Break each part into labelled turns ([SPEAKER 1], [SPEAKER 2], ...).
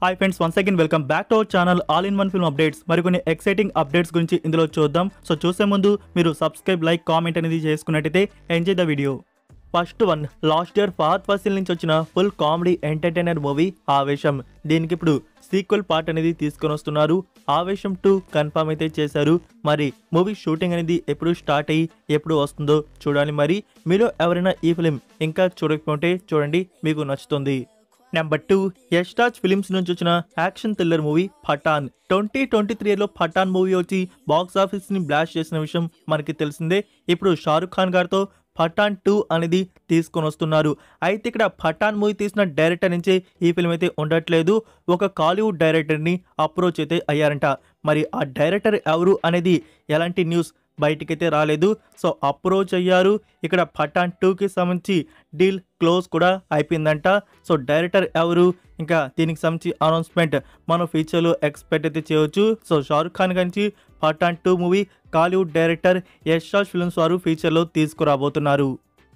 [SPEAKER 1] Hi friends, once again welcome back to our channel all in one film updates. మరికొన్ని exciting updates గురించి ఇందులో చూద్దాం. So చూసే ముందు మీరు సబ్స్క్రైబ్, లైక్, కామెంట్ అనేది చేసుకున్నట్టయితే enjoy the video. First one, last year Fahadh Faasil నుంచి వచ్చిన ఫుల్ కామెడీ ఎంటర్టైనర్ మూవీ ఆవేశం. దీనికి ఇప్పుడు సీక్వెల్ పార్ట్ అనేది తీసుకొని వస్తున్నారు. ఆవేశం 2 కన్ఫర్మ్ అయితే చేశారు. మరి మూవీ షూటింగ్ అనేది ఎప్పుడు స్టార్ట్ అయ్యి ఎప్పుడు వస్తుందో చూడాలి. మరి మీలో ఎవరైనా ఈ ఫిలిం ఇంకా చూడకపోతే చూడండి, మీకు నచ్చుతుంది. నెంబర్ 2, యష్ రాజ్ ఫిలిమ్స్ నుంచి వచ్చిన యాక్షన్ థ్రిల్లర్ మూవీ పఠాన్. 2023లో పఠాన్ మూవీ వచ్చి బాక్స్ ఆఫీస్ ని బ్లాస్ట్ చేసిన విషయం మనకి తెలిసిందే. ఇప్పుడు షారుఖ్ ఖాన్ గారితో పఠాన్ 2 అనేది తీసుకొని వస్తున్నారు. అయితే ఇక్కడ పఠాన్ మూవీ తీసిన డైరెక్టర్ నుంచే ఈ ఫిల్మ్ అయితే ఉండట్లేదు. ఒక కాలీవుడ్ డైరెక్టర్ని అప్రోచ్ అయితే అయ్యారంట. మరి ఆ డైరెక్టర్ ఎవరు అనేది ఎలాంటి న్యూస్ బయటికైతే రాలేదు. సో అప్రోచ్ అయ్యారు. ఇక్కడ పఠాన్ 2కి సంబంధించి డీల్ క్లోజ్ కూడా అయిపోయిందంట. సో డైరెక్టర్ ఎవరు, ఇంకా దీనికి సంబంధించి అనౌన్స్మెంట్ మనం ఫ్యూచర్లో ఎక్స్పెక్ట్ అయితే చేయవచ్చు. సో షారుఖ్ ఖాన్ గురించి Pathaan 2 movie Kollywood director Yash Raj films వారు ఫ్యూచర్లో తీసుకురాబోతున్నారు.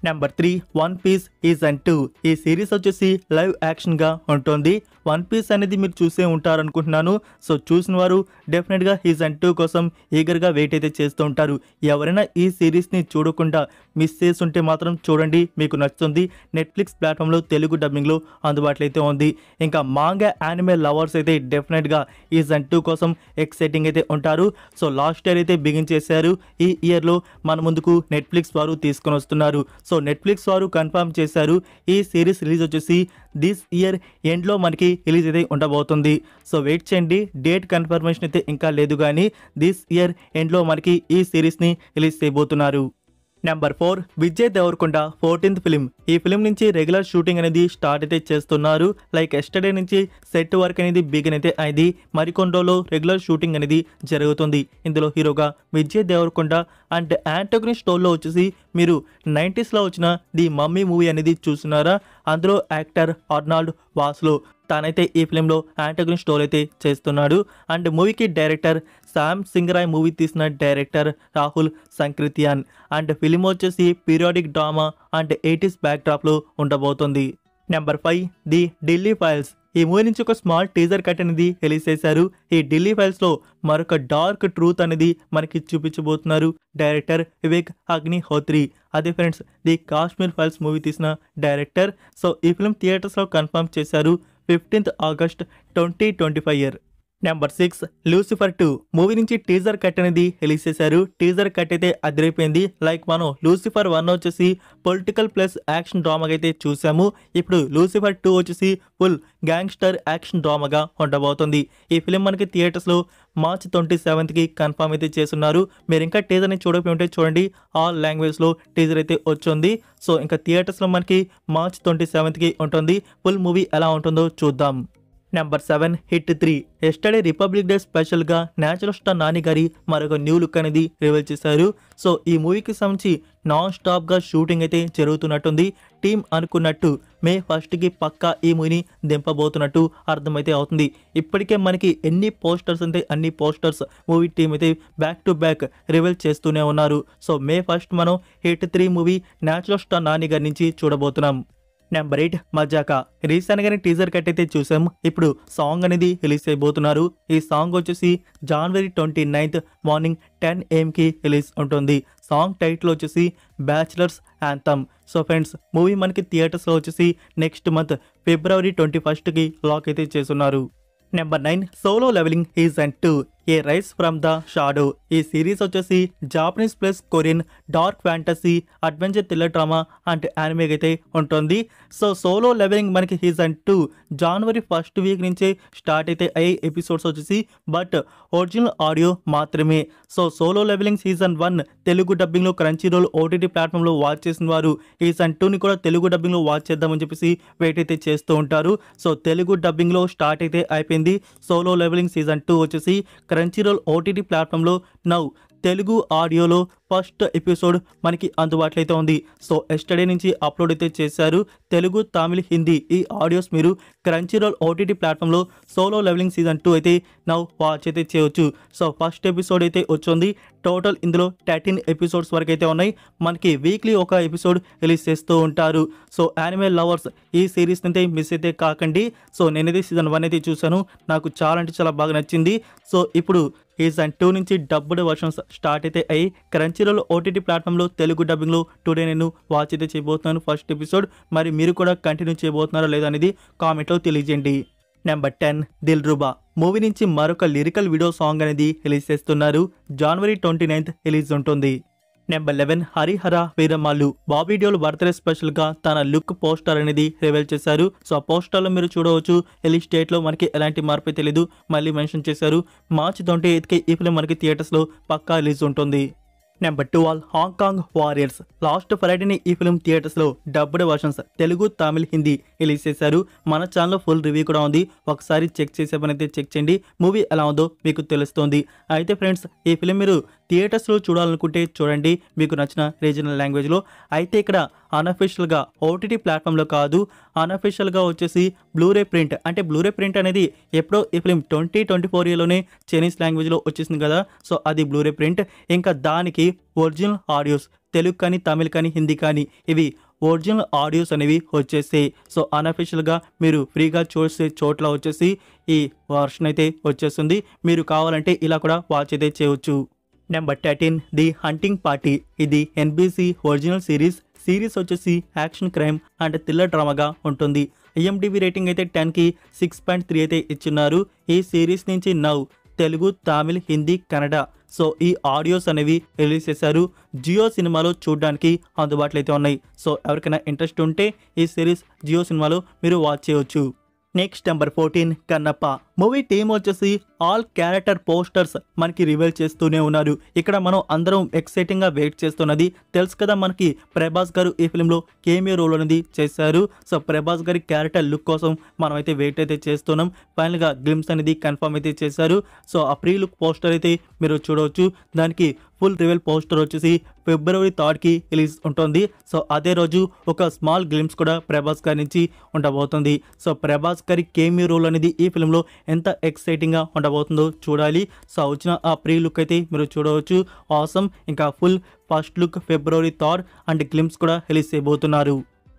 [SPEAKER 1] Number 3, one piece season 2. ఈ సిరీస్ వచ్చేసి లైవ్ యాక్షన్గా ఉంటుంది. వన్ పీస్ అనేది మీరు చూసే ఉంటారనుకుంటున్నాను. సో చూసిన వారు డెఫినెట్గా సీజన్ 2 కోసం ఈగర్గా వెయిట్ అయితే చేస్తూ ఉంటారు. ఎవరైనా ఈ సిరీస్ని చూడకుండా మిస్ చేసి ఉంటే మాత్రం చూడండి, మీకు నచ్చుతుంది. నెట్ఫ్లిక్స్ ప్లాట్ఫామ్లో తెలుగు డబ్బింగ్లో అందుబాటులో అయితే ఉంది. ఇంకా మాంగా యానిమే లవర్స్ అయితే డెఫినెట్గా సీజన్ 2 కోసం ఎక్సైటింగ్ అయితే ఉంటారు. సో లాస్ట్ ఇయర్ అయితే బిగిన్ చేశారు. ఈ ఇయర్లో మన ముందుకు నెట్ఫ్లిక్స్ వారు తీసుకొని వస్తున్నారు. సో నెట్ఫ్లిక్స్ వారు కన్ఫర్మ్ చేశారు ఈ సిరీస్ రిలీజ్ వచ్చేసి దిస్ ఇయర్ ఎండ్లో మనకి రిలీజ్ అయితే ఉండబోతుంది. సో వెయిట్ చేయండి, డేట్ కన్ఫర్మేషన్ అయితే ఇంకా లేదు, కానీ దిస్ ఇయర్ ఎండ్లో మనకి ఈ సిరీస్ని రిలీజ్ చేయబోతున్నారు. Number 4, Vijay Deverakonda 14th film. ఈ ఫిలిం నుంచి రెగ్యులర్ షూటింగ్ అనేది స్టార్ట్ అయితే చేస్తున్నారు. లైక్ ఎస్టర్డే నుంచి సెట్ వర్క్ అనేది బిగిన్ అయితే అయింది. మరికొన్ని రోజుల్లో రెగ్యులర్ షూటింగ్ అనేది జరుగుతుంది. ఇందులో హీరోగా విజయ్ దేవరకొండ అండ్ యాంటోగనిస్ట్ రోల్లో వచ్చేసి మీరు 90sలో వచ్చిన ది మమ్మీ మూవీ అనేది చూస్తున్నారా? అందులో యాక్టర్ అర్నాల్డ్ వాస్లో తానైతే ఈ ఫిలింలో యాంటోగనిస్ట్ రోల్ అయితే చేస్తున్నాడు. అండ్ మూవీకి డైరెక్టర్ శామ్ సింగరాయ్, మూవీ తీసిన డైరెక్టర్ రాహుల్ సంక్రితియాన్. అండ్ ఫిలిం వచ్చేసి పీరియాడిక్ డ్రామా అండ్ 80s బ్యాక్డ్రాప్లో ఉండబోతుంది. Number 5, the Delhi files. ఈ మూవీ నుంచి ఒక స్మాల్ టీజర్ కట్ అనేది రిలీజ్ చేశారు. ఈ ఢిల్లీ ఫైల్స్లో మరొక డార్క్ ట్రూత్ అనేది మనకి చూపించబోతున్నారు డైరెక్టర్ వివేక్ అగ్నిహోత్రి. అదే friends, the Kashmir files movie తీసిన డైరెక్టర్. సో ఈ ఫిల్మ్ థియేటర్స్లో కన్ఫర్మ్ చేశారు 15th August 2025. Number 6, Lucifer 2 movie నుంచి టీజర్ కట్ అనేది రిలీజ్ చేశారు. టీజర్ కట్ అయితే అదిరిపోయింది. లైక్ మనం లూసిఫర్ 1 వచ్చేసి పొలిటికల్ ప్లస్ యాక్షన్ డ్రామాగా అయితే చూసాము. ఇప్పుడు లూసిఫర్ 2 వచ్చేసి ఫుల్ గ్యాంగ్స్టర్ యాక్షన్ డ్రామాగా ఉండబోతుంది. ఈ ఫిలిం మనకి థియేటర్స్లో March 27కి కన్ఫర్మ్ అయితే చేస్తున్నారు. మీరు ఇంకా టీజర్ని చూడకపోతే చూడండి, ఆల్ లాంగ్వేజ్లో టీజర్ అయితే వచ్చింది. సో ఇంకా థియేటర్స్లో మనకి March 27కి ఉంటుంది. ఫుల్ మూవీ ఎలా ఉంటుందో చూద్దాం. Number 7, hit 3. Yesterday republic day స్పెషల్గా నేచురల్ స్టార్ నాని గారి మరొక న్యూ లుక్ అనేది రివీల్ చేశారు. సో ఈ మూవీకి సంబంధించి నాన్ స్టాప్గా షూటింగ్ అయితే జరుగుతున్నట్టుంది. టీం అనుకున్నట్టు May 1కి పక్కా ఈ మూవీని దింపబోతున్నట్టు అర్థమైతే అవుతుంది. ఇప్పటికే మనకి ఎన్ని పోస్టర్స్ అంటే అన్ని పోస్టర్స్ మూవీ టీం అయితే బ్యాక్ టు బ్యాక్ రివీల్ చేస్తూనే ఉన్నారు. సో May 1 మనం hit 3 movie natural star Nani గారి నుంచి చూడబోతున్నాం. నెంబర్ 8, మజాకా. రీసెంట్గానే టీజర్ కట్ అయితే చూసాం. ఇప్పుడు సాంగ్ అనేది రిలీజ్ చేయబోతున్నారు. ఈ సాంగ్ వచ్చేసి January 29th morning 10 AM release ఉంటుంది. సాంగ్ టైటిల్ వచ్చేసి bachelors anthem. So friends, movie మనకి థియేటర్స్లో వచ్చేసి నెక్స్ట్ మంత్ February 21కి లాక్ అయితే చేస్తున్నారు. Number 9, solo levelling season 2, arise from the shadow. ఈ సిరీస్ వచ్చేసి Japanese plus Korean dark fantasy adventure thriller drama and anime అయితే ఉంటుంది. సో సోలో లెవెలింగ్ మనకి సీజన్ 2 January 1st వీక్ నుంచే start అయితే అయ్యే ఎపిసోడ్స్ వచ్చేసి, బట్ ఒరిజినల్ ఆడియో మాత్రమే. So solo levelling season 1 Telugu డబ్బింగ్లో క్రంచీ రోల్ ఓటీటీ ప్లాట్ఫామ్లో వాచ్ చేసిన వారు సీజన్ 2ని కూడా తెలుగు డబ్బింగ్లో వాచ్ చేద్దామని చెప్పేసి వెయిట్ అయితే చేస్తూ ఉంటారు. సో తెలుగు డబ్బింగ్లో స్టార్ట్ అయితే అయిపోయింది. సోలో లెవెలింగ్ సీజన్ 2 వచ్చేసి క్రంచీ రోల్ ఓటీటీ ప్లాట్ఫామ్లో నౌ తెలుగు ఆడియోలో ఫస్ట్ ఎపిసోడ్ మనకి అందుబాటులో అయితే ఉంది. సో ఎస్టర్డే నుంచి అప్లోడ్ అయితే చేశారు. తెలుగు, తమిళ్, హిందీ ఈ ఆడియోస్ మీరు క్రంచీరోల్ ఓటీటీ ప్లాట్ఫామ్లో సోలో లెవెలింగ్ సీజన్ 2 అయితే నౌ వాచ్ అయితే చేయవచ్చు. సో ఫస్ట్ ఎపిసోడ్ అయితే వచ్చింది. టోటల్ ఇందులో 13 ఎపిసోడ్స్ వరకు అయితే ఉన్నాయి. మనకి వీక్లీ ఒక ఎపిసోడ్ రిలీజ్ చేస్తూ ఉంటారు. సో యానిమే లవర్స్ ఈ సిరీస్ అయితే మిస్ అయితే కాకండి. సో నేనైతే సీజన్ 1 అయితే చూశాను. నాకు చాలా అంటే చాలా బాగా నచ్చింది. సో ఇప్పుడు సీజన్ 2 నుంచి డబ్బుడ్ వర్షన్స్ స్టార్ట్ అయితే అయ్యి క్రంచీరోల్ ఓటీటీ ప్లాట్ఫామ్లో తెలుగు డబ్బింగ్లో టుడే నేను వాచ్ అయితే చేయబోతున్నాను ఫస్ట్ ఎపిసోడ్. మరి మీరు కూడా కంటిన్యూ చేయబోతున్నారా లేదా అనేది కామెంట్లో తెలియజేయండి. నెంబర్ 10 దిల్రుబా మూవీ నుంచి మరొక లిరికల్ వీడియో సాంగ్ అనేది రిలీజ్ చేస్తున్నారు. జనవరి 29th రిలీజ్ ఉంటుంది. Number 11 Harihara Veeramallu Bobby Deol birthday special గా తన లుక్ పోస్టర్ అనేది రివీల్ చేశారు. సో ఆ పోస్టర్ లో మీరు చూడవచ్చు రిలీజ్ డేట్ లో మనకి ఎలాంటి మార్పు తెలియదు, మళ్ళీ మెన్షన్ చేశారు. మార్చి 28కి ఈ ఫిల్మ్ మనకి థియేటర్స్ లో పక్కా రిలీజ్ ఉంటుంది. నెంబర్ 12 హాంకాంగ్ వారియర్స్ లాస్ట్ ఫ్రైడేని ఈ ఫిల్మ్ థియేటర్స్ లో dubbed versions Telugu, Tamil, Hindi release చేశారు. మన ఛానల్లో ఫుల్ రివ్యూ కూడా ఉంది. ఒకసారి చెక్ చేసే పని అయితే చెక్ చేయండి. మూవీ ఎలా ఉందో మీకు తెలుస్తుంది. అయితే ఫ్రెండ్స్ ఈ ఫిల్మ్ మీరు థియేటర్స్లో చూడాలనుకుంటే చూడండి మీకు నచ్చిన రీజనల్ లాంగ్వేజ్లో. అయితే ఇక్కడ అన్అఫీషియల్గా ఓటీటీ ప్లాట్ఫామ్లో కాదు, అన్అఫీషియల్గా వచ్చేసి బ్లూరే ప్రింట్. అంటే బ్లూరే ప్రింట్ అనేది ఎప్పుడో ఈ ఫిల్మ్ 2024లోనే చైనీస్ లాంగ్వేజ్లో వచ్చేసింది కదా. సో అది బ్లూరే ప్రింట్. ఇంకా దానికి ఒరిజినల్ ఆడియోస్ తెలుగు కానీ, తమిళ్ కానీ, హిందీ కానీ ఇవి ఒరిజినల్ ఆడియోస్ అనేవి వచ్చేసాయి. సో అన్అఫీషియల్గా మీరు ఫ్రీగా చూసే చోట్ల వచ్చేసి ఈ వర్షన్ అయితే వచ్చేస్తుంది. మీరు కావాలంటే ఇలా కూడా వాచ్ అయితే చేయవచ్చు. Number 13 the hunting party. ఇది ఎన్బీసీ ఒరిజినల్ సిరీస్ వచ్చేసి యాక్షన్, క్రైమ్ అండ్ థ్రిల్లర్ డ్రామాగా ఉంటుంది. ఐఎండిబి రేటింగ్ అయితే 10కి 6.3 అయితే ఇచ్చున్నారు. ఈ సిరీస్ నుంచి నౌ తెలుగు, తమిళ్, హిందీ, కన్నడ సో ఈ ఆడియోస్ అనేవి రిలీజ్ చేశారు. జియో సినిమాలో చూడడానికి అందుబాటులో అయితే ఉన్నాయి. సో ఎవరికైనా ఇంట్రెస్ట్ ఉంటే ఈ సిరీస్ జియో సినిమాలో మీరు వాచ్ చేయవచ్చు. Next number 14 Kannappa movie team వచ్చేసి ఆల్ క్యారెక్టర్ పోస్టర్స్ మనకి రివీల్ చేస్తూనే ఉన్నారు. ఇక్కడ మనం అందరం ఎక్సైటింగ్ గా వెయిట్ చేస్తున్నది తెలుసు కదా, మనకి ప్రభాస్ గారు ఈ ఫిల్మ్లో కేమియో రోల్ అనేది చేశారు. సో ప్రభాస్ గారి క్యారెక్టర్ లుక్ కోసం మనం అయితే వెయిట్ అయితే చేస్తున్నాం. ఫైనల్ గా గ్లిమ్స్ అనేది కన్ఫర్మ్ అయితే చేశారు. సో ఆ ప్రీ లుక్ పోస్టర్ అయితే మీరు చూడవచ్చు. దానికి ఫుల్ రివీల్ పోస్టర్ వచ్చేసి February 3కి రిలీజ్ ఉంటుంది. సో అదే రోజు ఒక స్మాల్ గ్లిమ్స్ కూడా ప్రభాస్ గారి నుంచి ఉండబోతుంది. సో ప్రభాస్ గారి కేమియో రోల్ అనేది ఈ ఫిల్మ్లో ఎంత ఎక్సైటింగ్గా ఉండబోతుందో చూడాలి. సో వచ్చిన ఆ ప్రీ లుక్ అయితే మీరు చూడవచ్చు. ఆసమ్. ఇంకా full first look February 3 and glimpse కూడా రిలీజ్ చేయబోతున్నారు.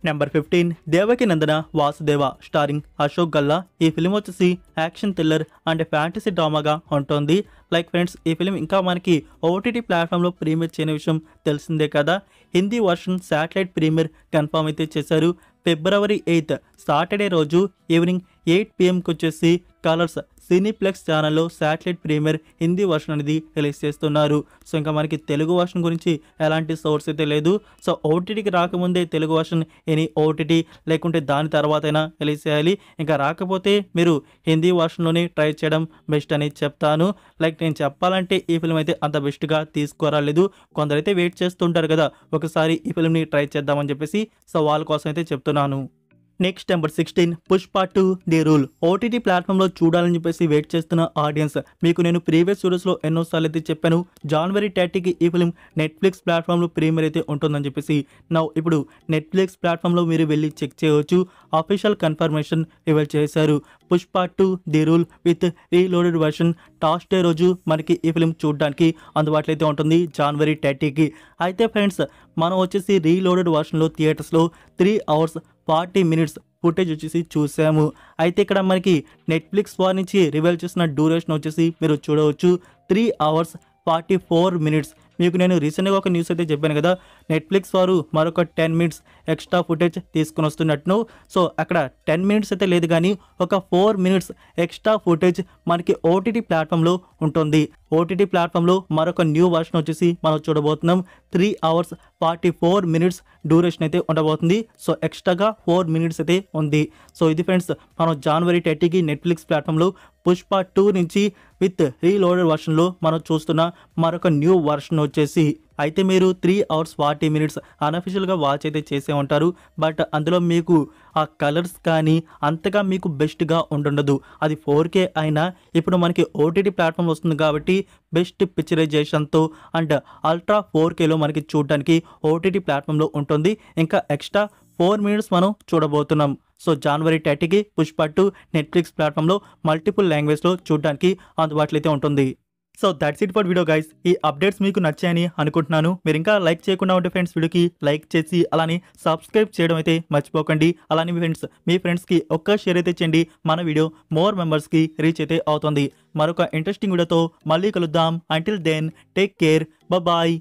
[SPEAKER 1] నెంబర్ 15 దేవకి నందన వాసుదేవ స్టారింగ్ అశోక్ గల్లా. ఈ ఫిలిం వచ్చేసి యాక్షన్, థ్రిల్లర్ అండ్ ఫ్యాంటసీ డ్రామాగా ఉంటుంది. లైక్ ఫ్రెండ్స్ ఈ ఫిలిం ఇంకా మనకి ఓటీటీ ప్లాట్ఫామ్లో ప్రీమియర్ చేయని విషయం తెలిసిందే కదా. Hindi version satellite premiere confirm అయితే చేశారు. February 8 సాటర్డే రోజు ఈవినింగ్ 8 PM వచ్చేసి కలర్స్ సినీప్లెక్స్ ఛానల్లో శాటిలైట్ ప్రీమియర్ హిందీ వర్షన్ అనేది రిలీజ్ చేస్తున్నారు. సో ఇంకా మనకి తెలుగు వర్షన్ గురించి ఎలాంటి సోర్స్ అయితే లేదు. సో ఓటీటీకి రాకముందే తెలుగు వర్షన్ ఎనీ ఓటీటీ లేకుంటే దాని తర్వాత అయినా రిలీజ్ చేయాలి. ఇంకా రాకపోతే మీరు హిందీ వర్షన్లోనే ట్రై చేయడం బెస్ట్ అని చెప్తాను. లైక్ నేను చెప్పాలంటే ఈ ఫిల్మ్ అయితే అంత బెస్ట్గా తీసుకురాలేదు. కొందరైతే వెయిట్ చేస్తుంటారు కదా ఒకసారి ఈ ఫిల్మ్ని ట్రై చేద్దామని చెప్పేసి. సో వాళ్ళ కోసం అయితే చెప్తున్నాను. Next number 16 Pushpa 2 the rule OTT ప్లాట్ఫామ్లో చూడాలని చెప్పేసి వెయిట్ చేస్తున్న ఆడియన్స్ మీకు నేను ప్రీవియస్ వీడియోస్లో ఎన్నోసార్లు అయితే చెప్పాను. January 30కి ఈ ఫిల్మ్ నెట్ఫ్లిక్స్ ప్లాట్ఫామ్లో ప్రీమియర్ అయితే ఉంటుందని చెప్పేసి. నౌ ఇప్పుడు నెట్ఫ్లిక్స్ ప్లాట్ఫామ్లో మీరు వెళ్ళి చెక్ చేయవచ్చు. అఫీషియల్ కన్ఫర్మేషన్ రివీల్ చేశారు. Pushpa 2 the rule with reloaded version టాస్డే రోజు మనకి ఈ ఫిల్మ్ చూడడానికి అందుబాటులో అయితే ఉంటుంది January 30కి. అయితే ఫ్రెండ్స్ మనం వచ్చేసి రీలోడెడ్ వర్షన్లో థియేటర్స్లో 3 hours 40 minutes ఫుటేజ్ వచ్చేసి చూసాము. అయితే ఇక్కడ మనకి నెట్ఫ్లిక్స్ వారి నుంచి రివీల్ చేసిన డ్యూరేషన్ వచ్చేసి మీరు చూడవచ్చు 3 hours 44 minutes. మీకు నేను రీసెంట్గా ఒక న్యూస్ అయితే చెప్పాను కదా, నెట్ఫ్లిక్స్ వారు మరొక 10 minutes ఎక్స్ట్రా ఫుటేజ్ తీసుకుని వస్తున్నట్టు. సో అక్కడ 10 minutes అయితే లేదు కానీ ఒక 4 minutes ఎక్స్ట్రా ఫుటేజ్ మనకి ఓటీటీ ప్లాట్ఫామ్లో ఉంటుంది. ఓటీటీ ప్లాట్ఫామ్లో మరొక న్యూ వర్షన్ వచ్చేసి మనం చూడబోతున్నాం. 3 hours 44 minutes డ్యూరేషన్ అయితే ఉండబోతుంది. సో ఎక్స్ట్రాగా 4 minutes అయితే ఉంది. సో ఇది ఫ్రెండ్స్ మనం January 30కి నెట్ఫ్లిక్స్ ప్లాట్ఫామ్లో పుష్ప 2 నుంచి విత్ రీలోడెడ్ వర్షన్లో మనం చూస్తున్న మరొక న్యూ వర్షన్ వచ్చేసి అయితే మీరు 3 hours 40 minutes అన్అఫిషియల్గా వాచ్ అయితే చేసే ఉంటారు. బట్ అందులో మీకు ఆ కలర్స్ కానీ అంతగా మీకు బెస్ట్గా ఉంటుండదు. అది 4K అయినా ఇప్పుడు మనకి ఓటీటీ ప్లాట్ఫామ్ వస్తుంది కాబట్టి బెస్ట్ పిక్చరైజేషన్తో అండ్ అల్ట్రా 4Kలో మనకి చూడడానికి ఓటీటీ ప్లాట్ఫామ్లో ఉంటుంది. ఇంకా ఎక్స్ట్రా 4 minutes మనం చూడబోతున్నాం. సో January 30కి పుష్ప 2 నెట్ఫ్లిక్స్ ప్లాట్ఫామ్లో మల్టిపుల్ లాంగ్వేజ్లో చూడడానికి అందుబాటులో అయితే ఉంటుంది. So that's it for video guys. ఈ అప్డేట్స్ మీకు నచ్చాయని అనుకుంటున్నాను. మీరు ఇంకా లైక్ చేయకుండా ఉంటే ఫ్రెండ్స్ వీడియోకి లైక్ చేసి అలానే సబ్స్క్రైబ్ చేయడం అయితే మర్చిపోకండి. అలానే మీ ఫ్రెండ్స్కి ఒక్క షేర్ అయితే చేయండి. మన వీడియో మోర్ మెంబర్స్కి రీచ్ అయితే అవుతుంది. మరొక ఇంట్రెస్టింగ్ వీడియోతో మళ్ళీ కలుద్దాం. Until then take care, bye.